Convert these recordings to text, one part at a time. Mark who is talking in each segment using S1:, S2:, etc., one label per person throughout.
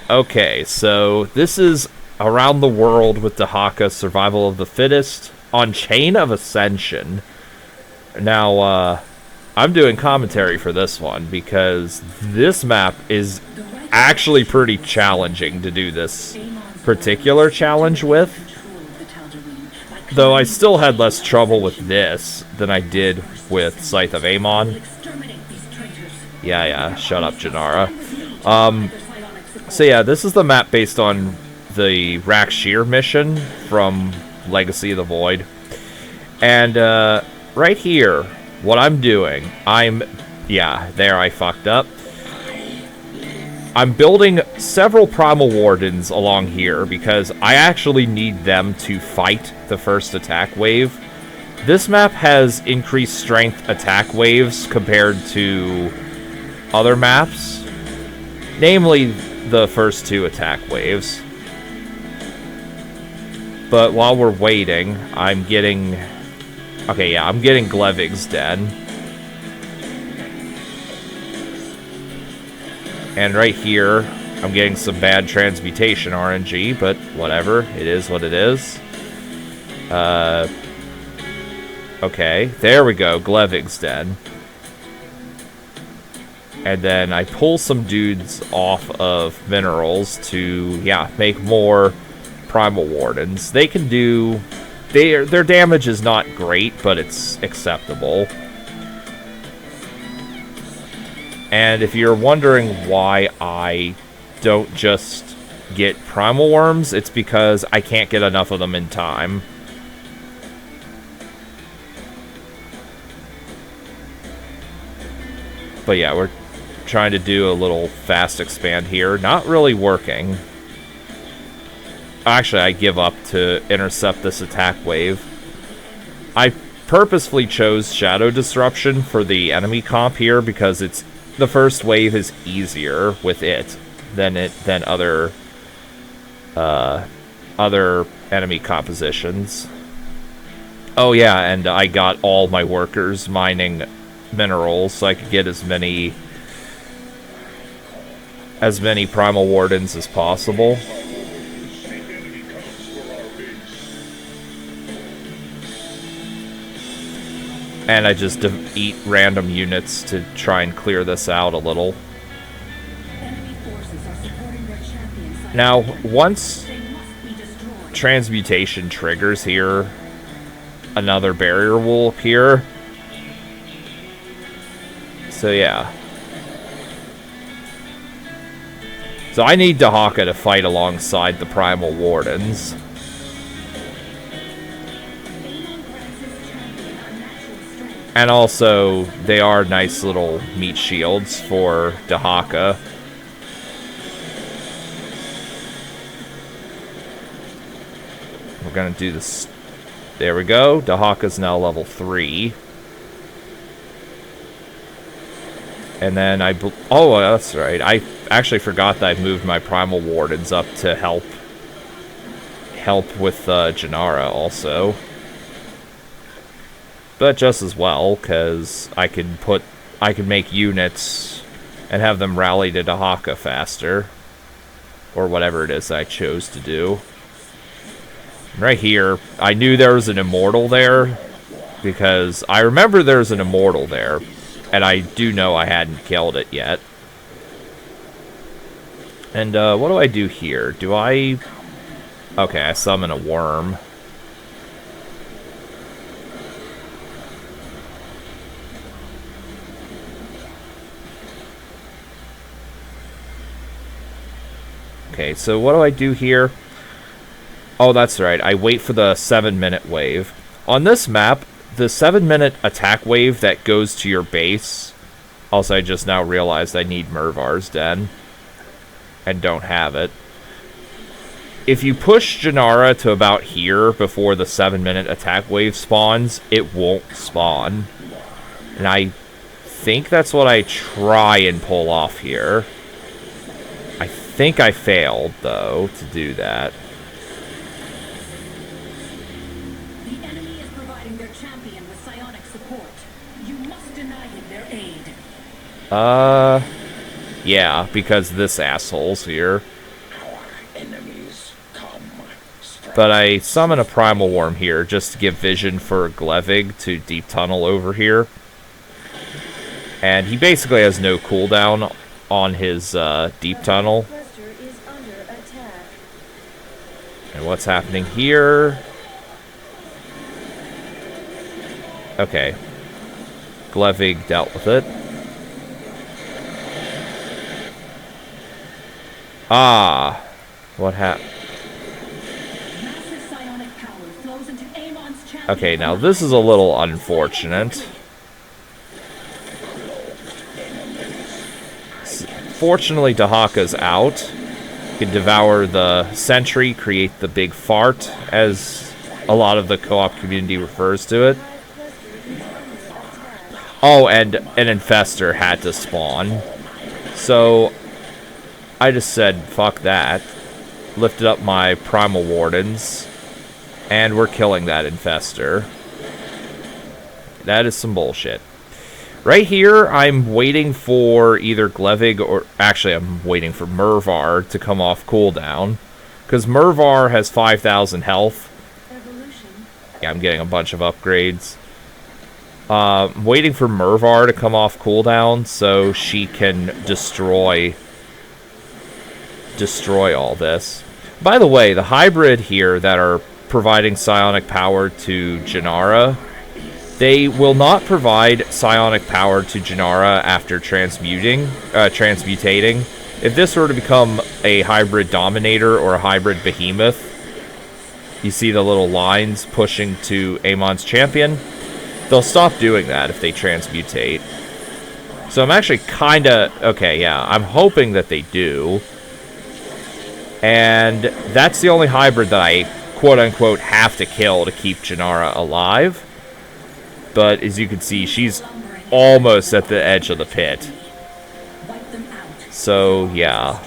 S1: Okay, so this is Around the World with Dehaka, Survival of the Fittest on Chain of Ascension. Now, I'm doing commentary for this one because this map is actually pretty challenging to do this particular challenge with. Though I still had less trouble with this than I did with Scythe of Amon. Yeah, shut up, Janara. So yeah, this is the map based on the Rakshir mission from Legacy of the Void. And, right here, what I'm doing, yeah, there I fucked up. I'm building several Primal Wardens along here because I actually need them to fight the first attack wave. This map has increased strength attack waves compared to other maps, namely the first two attack waves. But while we're waiting, I'm getting... Okay, yeah, I'm getting Glevig's Den. And right here, I'm getting some bad Transmutation RNG, but whatever. It is what it is. Okay, there we go, Glevig's Den. And then I pull some dudes off of minerals to, yeah, make more Primal Wardens. They can do... Their damage is not great, but it's acceptable. And if you're wondering why I don't just get Primal Worms, it's because I can't get enough of them in time. But yeah, we're trying to do a little fast expand here. Not really working. Actually, I give up to intercept this attack wave. I purposefully chose Shadow Disruption for the enemy comp here because it's the first wave is easier with it than other enemy compositions. Oh yeah, and I got all my workers mining minerals so I could get as many Primal Wardens as possible. And I just eat random units to try and clear this out a little. Now, once Transmutation triggers here, another barrier will appear. So yeah. So I need Dehaka to fight alongside the Primal Wardens. And also, they are nice little meat shields for Dehaka. We're gonna do this. There we go. Dehaka's now level 3. And then oh, that's right. I actually forgot that I moved my Primal Wardens up to help with Janara also. But just as well, because I can make units and have them rally to Dehaka faster. Or whatever it is I chose to do. Right here, I knew there was an Immortal there, because I remember there's an Immortal there, and I do know I hadn't killed it yet. And what do I do here? Okay, I summon a worm. Okay, so what do I do here? Oh, that's right. I wait for the 7-minute wave. On this map, the 7-minute attack wave that goes to your base... Also, I just now realized I need Mervar's Den. And don't have it. If you push Janara to about here before the 7-minute attack wave spawns, it won't spawn. And I think that's what I try and pull off here. I think I failed, though, to do that.
S2: The enemy is providing their champion with psionic support. You must deny him their aid.
S1: Yeah, because this asshole's here. But I summon a Primal Worm here just to give vision for Glevig to deep tunnel over here. And he basically has no cooldown on his deep tunnel. And what's happening here? Okay. Glevig dealt with it. Ah. What happened? Okay, now this is a little unfortunate. Fortunately, Dehaka's out. You can devour the sentry, create the big fart, as a lot of the co-op community refers to it. Oh, and an infestor had to spawn. So, I just said, fuck that. Lifted up my Primal Wardens, and we're killing that infestor. That is some bullshit. Right here, I'm waiting for either Glevig or... Actually, I'm waiting for Mervar to come off cooldown. Because Mervar has 5,000 health. Yeah, I'm getting a bunch of upgrades. I'm waiting for Mervar to come off cooldown so she can destroy all this. By the way, the hybrid here that are providing psionic power to Janara... They will not provide psionic power to Janara after transmutating. If this were to become a hybrid Dominator or a hybrid Behemoth, you see the little lines pushing to Amon's champion. They'll stop doing that if they transmutate. So I'm actually kind of... Okay, yeah, I'm hoping that they do. And that's the only hybrid that I, quote-unquote, have to kill to keep Janara alive. But as you can see, she's almost at the edge of the pit. So, yeah.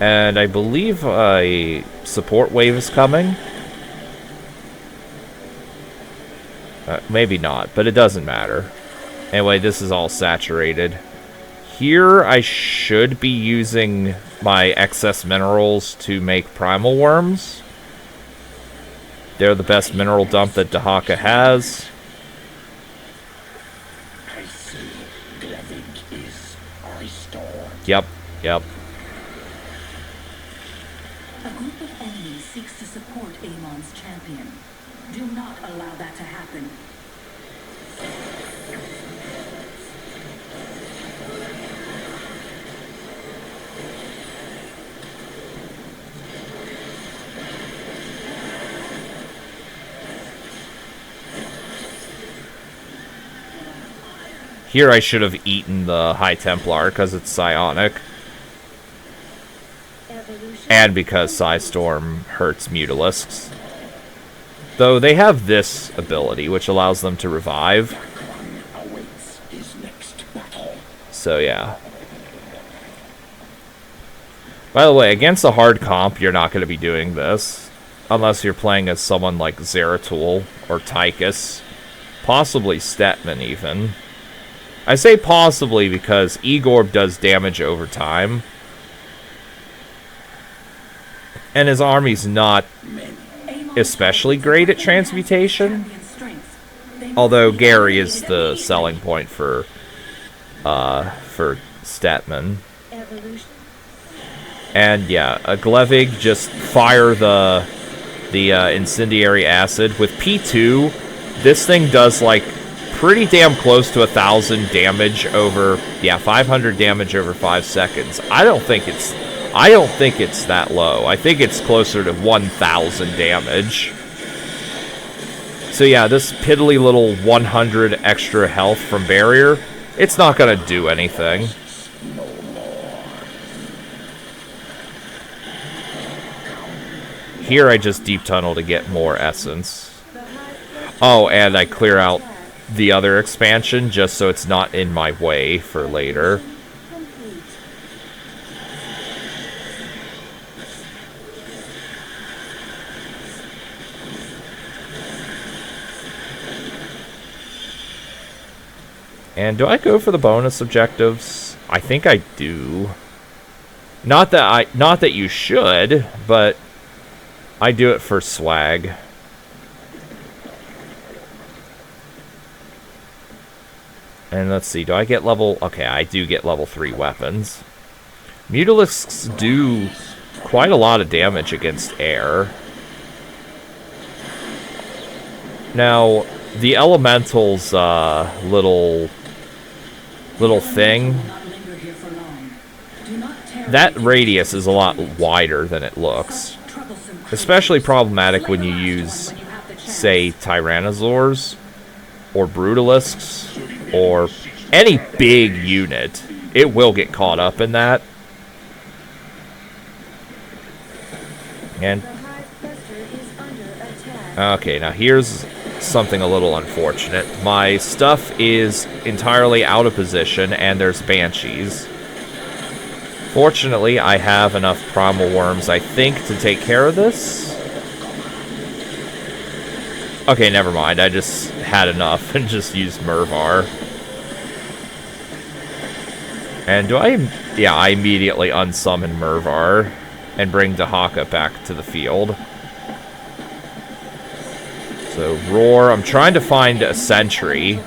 S1: And I believe a support wave is coming. Maybe not, but it doesn't matter. Anyway, this is all saturated. Here, I should be using my excess minerals to make Primal Worms. They're the best mineral dump that Dehaka has.
S3: I see Glevig is restored.
S1: Yep.
S2: A group of enemies seeks to support Amon's champion. Do not allow that to happen.
S1: Here I should have eaten the High Templar because it's psionic. And because Psystorm hurts Mutalisks. Though they have this ability, which allows them to revive. So yeah. By the way, against a hard comp, you're not going to be doing this. Unless you're playing as someone like Zeratul or Tychus. Possibly Stetman even. I say possibly because Igorb does damage over time. And his army's not especially great at transmutation. Although Gary is the selling point for Statman. And yeah, a Glevig, just fire the incendiary acid. With P2, this thing does like pretty damn close to 1,000 damage over, 500 damage over 5 seconds. I don't think it's that low. I think it's closer to 1,000 damage. So yeah, this piddly little 100 extra health from barrier, it's not gonna do anything. Here I just deep tunnel to get more essence. Oh, and I clear out the other expansion just so it's not in my way for later. And do I go for the bonus objectives? I think I do. Not that you should, but I do it for swag. And let's see, do I get level... Okay, I do get level 3 weapons. Mutalisks do quite a lot of damage against air. Now, the Elemental's little thing... That radius is a lot wider than it looks. Especially problematic when you use, say, Tyrannosaurs, or Brutalisks, or any big unit. It will get caught up in that. And... Okay, now here's something a little unfortunate. My stuff is entirely out of position, and there's Banshees. Fortunately, I have enough Primal Worms, I think, to take care of this. Okay, never mind. I just had enough and just used Mervar. And do I... Yeah, I immediately unsummon Mervar and bring Dehaka back to the field. So, Roar. I'm trying to find a Sentry.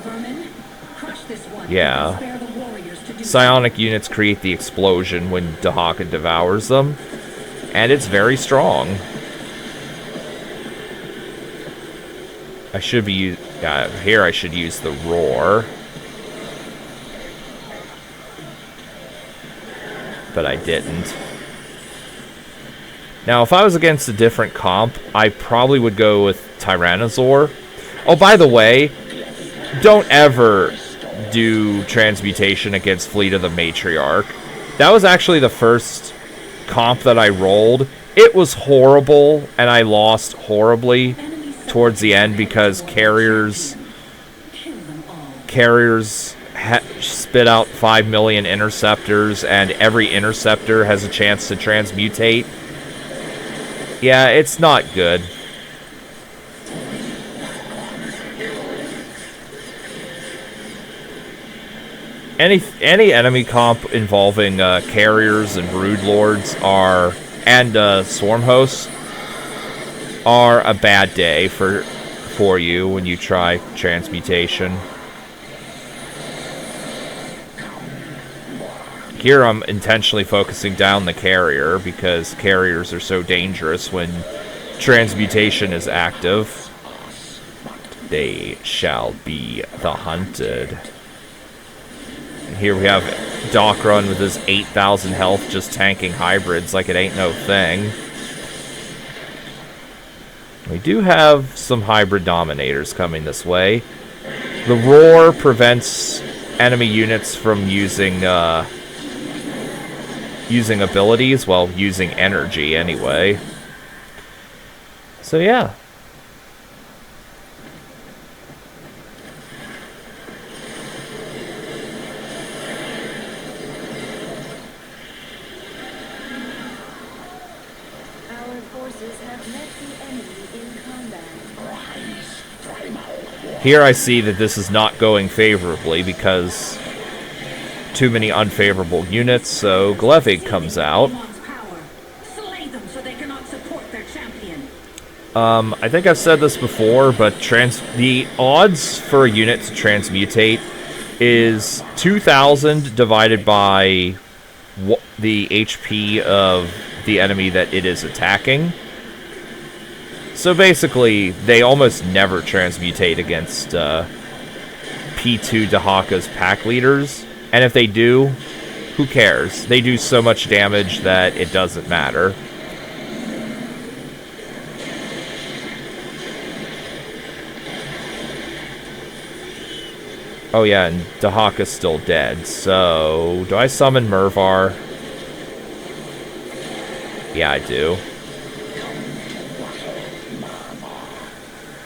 S1: Yeah. Psionic units create the explosion when Dehaka devours them. And it's very strong. I should be... here I should use the Roar. But I didn't. Now, if I was against a different comp, I probably would go with Tyrannosaur. Oh, by the way, don't ever do Transmutation against Fleet of the Matriarch. That was actually the first comp that I rolled. It was horrible, and I lost horribly towards the end because carriers spit out 5 million interceptors, and every interceptor has a chance to transmutate. Yeah, it's not good. Any enemy comp involving carriers and broodlords and swarm hosts are a bad day for you when you try transmutation. Here I'm intentionally focusing down the carrier because carriers are so dangerous when transmutation is active. They shall be the hunted. Here we have Docrun with his 8,000 health just tanking hybrids like it ain't no thing. We do have some hybrid dominators coming this way. The Roar prevents enemy units from using abilities, well, using energy anyway. So yeah. Here I see that this is not going favorably because too many unfavorable units, so Glevig comes out. I think I've said this before, but the odds for a unit to transmutate is 2,000 divided by the HP of the enemy that it is attacking. So basically, they almost never transmutate against P2 Dehaka's pack leaders. And if they do, who cares? They do so much damage that it doesn't matter. Oh yeah, and Dehaka's still dead. So, do I summon Mervar? Yeah, I do.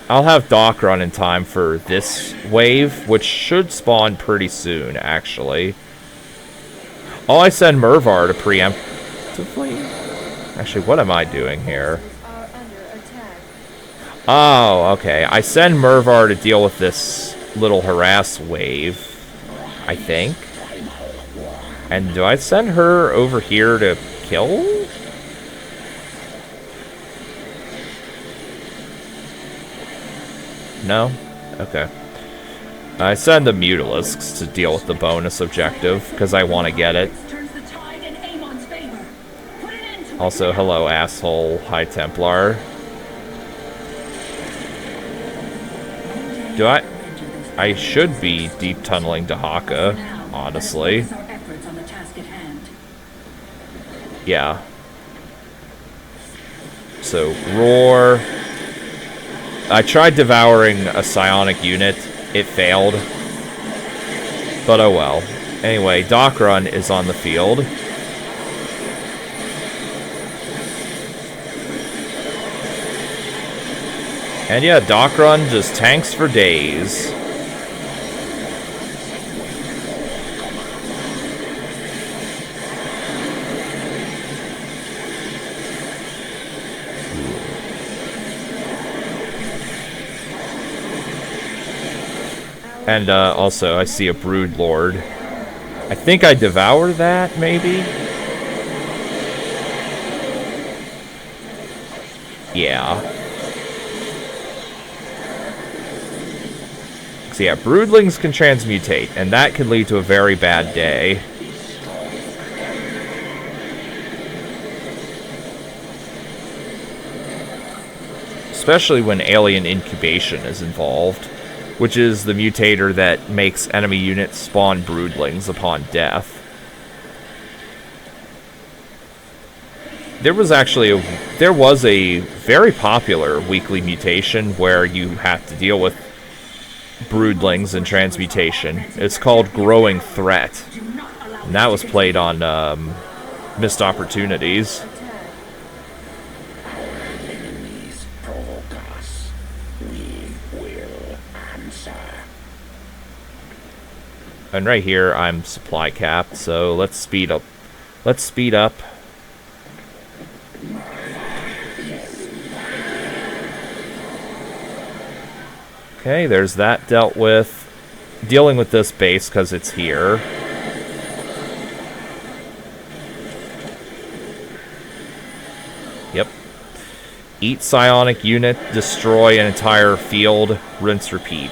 S1: I'll have Doc run in time for this wave, which should spawn pretty soon, actually. Oh, I send Mervar to preemptively? Actually, what am I doing here? Oh, okay. I send Mervar to deal with this little harass wave, I think. And do I send her over here to kill? No? Okay. I send the Mutalisks to deal with the bonus objective, because I want to get it.
S2: Turns the tide in Amon's favor. Put an end to it
S1: Also,
S2: now.
S1: hello, asshole High Templar. Do I should be deep tunneling Dehaka,
S2: Now,
S1: honestly.
S2: let's focus our efforts on the task at hand.
S1: Yeah. So, Roar. I tried devouring a psionic unit. It failed. But oh well. Anyway, Dockrun is on the field. And yeah, Dockrun just tanks for days. And also, I see a Brood Lord. I think I devour that, maybe? Yeah. So yeah, Broodlings can transmutate, and that could lead to a very bad day. Especially when alien incubation is involved, which is the mutator that makes enemy units spawn broodlings upon death. There was a very popular weekly mutation where you have to deal with broodlings and transmutation. It's called Growing Threat, and that was played on Missed Opportunities.
S3: Enemies provoke us. We will answer.
S1: And right here, I'm supply capped, so let's speed up. Let's speed up. Okay, there's that dealt with. Dealing with this base because it's here. Yep. Eat psionic unit, destroy an entire field, rinse, repeat.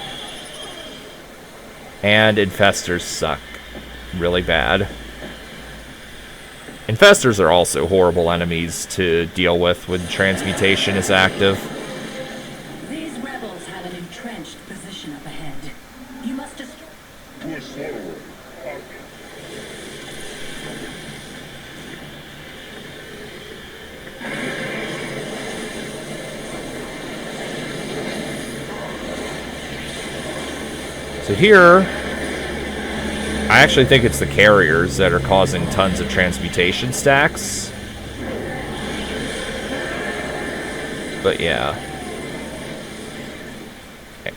S1: And infestors suck really bad. Infestors are also horrible enemies to deal with when transmutation is active.
S2: These rebels have an entrenched position up ahead. You must destroy.
S1: So here, I actually think it's the carriers that are causing tons of transmutation stacks. But yeah.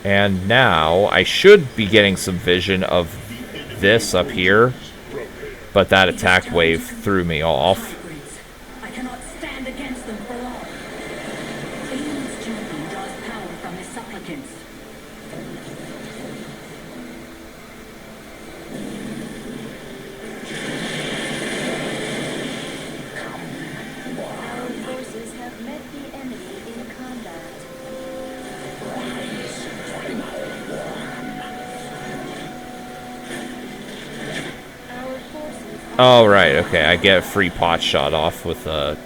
S1: And now, I should be getting some vision of this up here, but that attack wave threw me off.
S2: I cannot stand against them for long. Amon's champion draws power from his supplicants.
S4: Our forces have met the enemy in combat. Our forces
S1: Oh, right, okay, I get a free pot shot off with a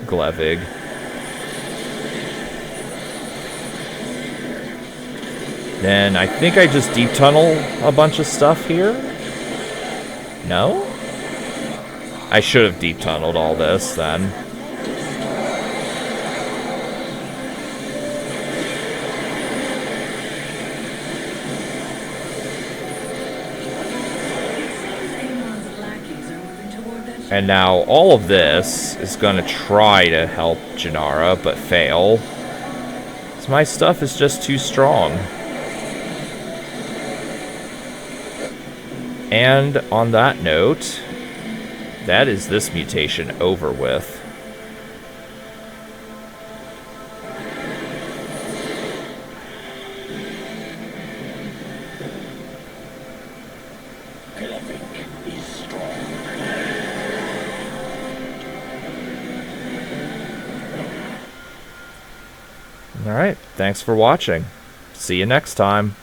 S1: Glevig. Then I think I just deep tunnel a bunch of stuff here. No? I should have deep tunneled all this then.
S2: Amon's lackeys are moving toward that ship.
S1: And now all of this is gonna try to help Janara, but fail. 'Cause my stuff is just too strong. And on that note, that is this mutation over with. Alright, thanks for watching. See you next time.